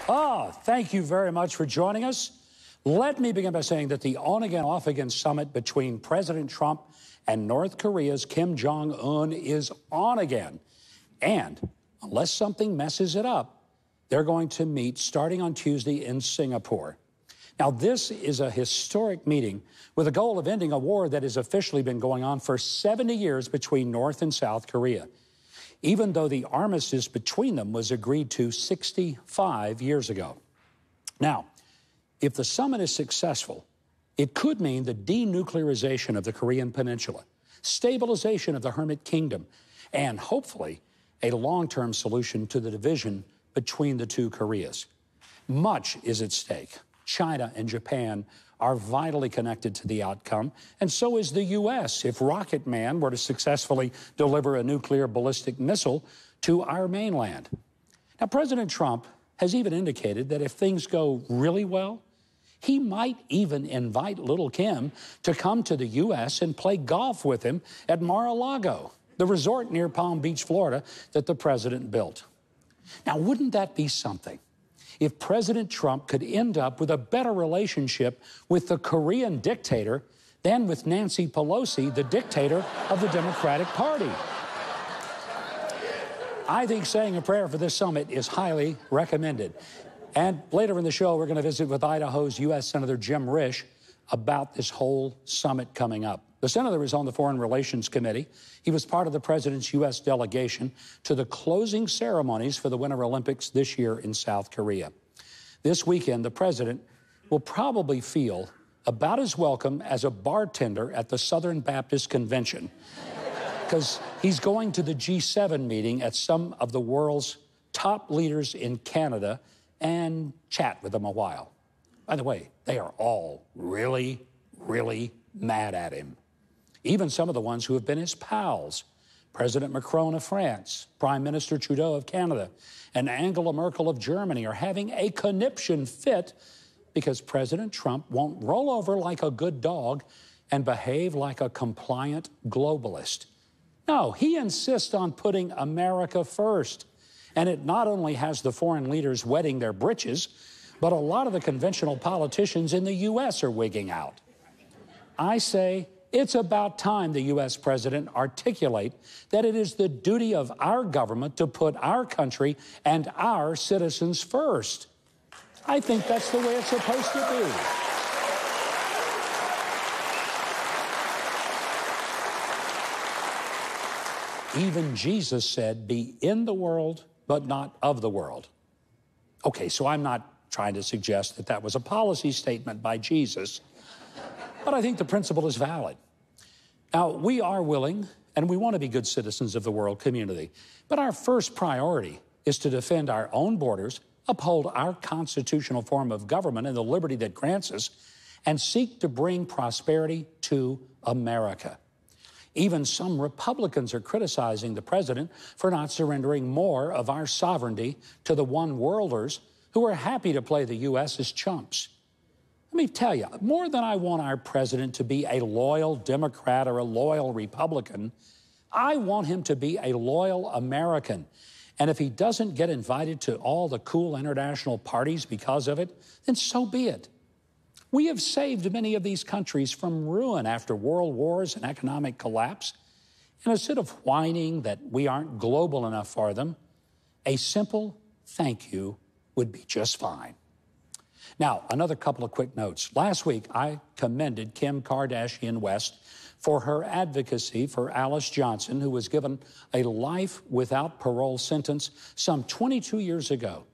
Thank you very much for joining us. Let me begin by saying that the on-again, off-again summit between President Trump and North Korea's Kim Jong-un is on again. And unless something messes it up, they're going to meet starting on Tuesday in Singapore. Now, this is a historic meeting with the goal of ending a war that has officially been going on for 70 years between North and South Korea, even though the armistice between them was agreed to 65 years ago. Now, if the summit is successful, it could mean the denuclearization of the Korean Peninsula, stabilization of the Hermit Kingdom, and hopefully a long-term solution to the division between the two Koreas. Much is at stake. China and Japan are vitally connected to the outcome, and so is the U.S. if Rocket Man were to successfully deliver a nuclear ballistic missile to our mainland. Now, President Trump has even indicated that if things go really well, he might even invite little Kim to come to the U.S. and play golf with him at Mar-a-Lago, the resort near Palm Beach, Florida, that the president built. Now, wouldn't that be something? If President Trump could end up with a better relationship with the Korean dictator than with Nancy Pelosi, the dictator of the Democratic Party. I think saying a prayer for this summit is highly recommended. And later in the show, we're going to visit with Idaho's U.S. Senator Jim Risch about this whole summit coming up. The senator is on the Foreign Relations Committee. He was part of the president's U.S. delegation to the closing ceremonies for the Winter Olympics this year in South Korea. This weekend, the president will probably feel about as welcome as a bartender at the Southern Baptist Convention, because he's going to the G7 meeting at some of the world's top leaders in Canada and chat with them a while. By the way, they are all really, really mad at him. Even some of the ones who have been his pals. President Macron of France, Prime Minister Trudeau of Canada, and Angela Merkel of Germany are having a conniption fit because President Trump won't roll over like a good dog and behave like a compliant globalist. No, he insists on putting America first. And it not only has the foreign leaders wetting their britches, but a lot of the conventional politicians in the U.S. are wigging out. I say it's about time the U.S. president articulate that it is the duty of our government to put our country and our citizens first. I think that's the way it's supposed to be. Even Jesus said, "Be in the world, but not of the world." Okay, so I'm not trying to suggest that that was a policy statement by Jesus, but I think the principle is valid. Now, we are willing, and we want to be good citizens of the world community, but our first priority is to defend our own borders, uphold our constitutional form of government and the liberty that grants us, and seek to bring prosperity to America. Even some Republicans are criticizing the president for not surrendering more of our sovereignty to the one-worlders who are happy to play the U.S. as chumps. Let me tell you, more than I want our president to be a loyal Democrat or a loyal Republican, I want him to be a loyal American. And if he doesn't get invited to all the cool international parties because of it, then so be it. We have saved many of these countries from ruin after world wars and economic collapse. And instead of whining that we aren't global enough for them, a simple thank you would be just fine. Now, another couple of quick notes. Last week, I commended Kim Kardashian West for her advocacy for Alice Johnson, who was given a life without parole sentence some 22 years ago,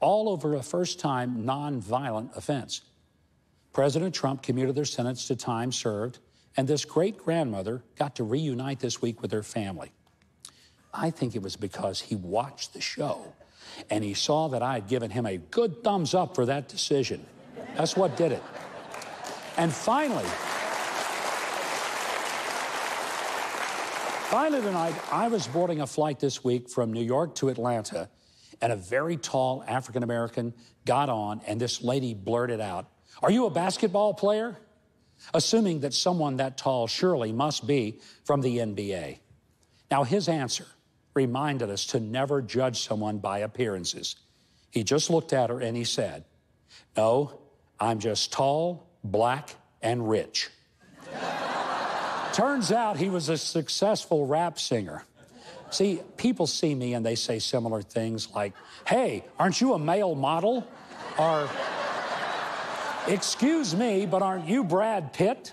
all over a first-time nonviolent offense. President Trump commuted their sentence to time served, and this great-grandmother got to reunite this week with her family. I think it was because he watched the show, and he saw that I had given him a good thumbs up for that decision. That's what did it. And finally tonight, I was boarding a flight this week from New York to Atlanta, and a very tall African-American got on, and this lady blurted out, "Are you a basketball player?" Assuming that someone that tall surely must be from the NBA. Now, his answer reminded us to never judge someone by appearances. He just looked at her and he said, "No, I'm just tall, black, and rich." Turns out he was a successful rap singer. See, people see me and they say similar things like, "Hey, aren't you a male model?" Or, "Excuse me, but aren't you Brad Pitt?"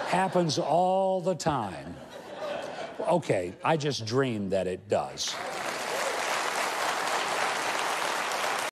Happens all the time. Okay, I just dreamed that it does.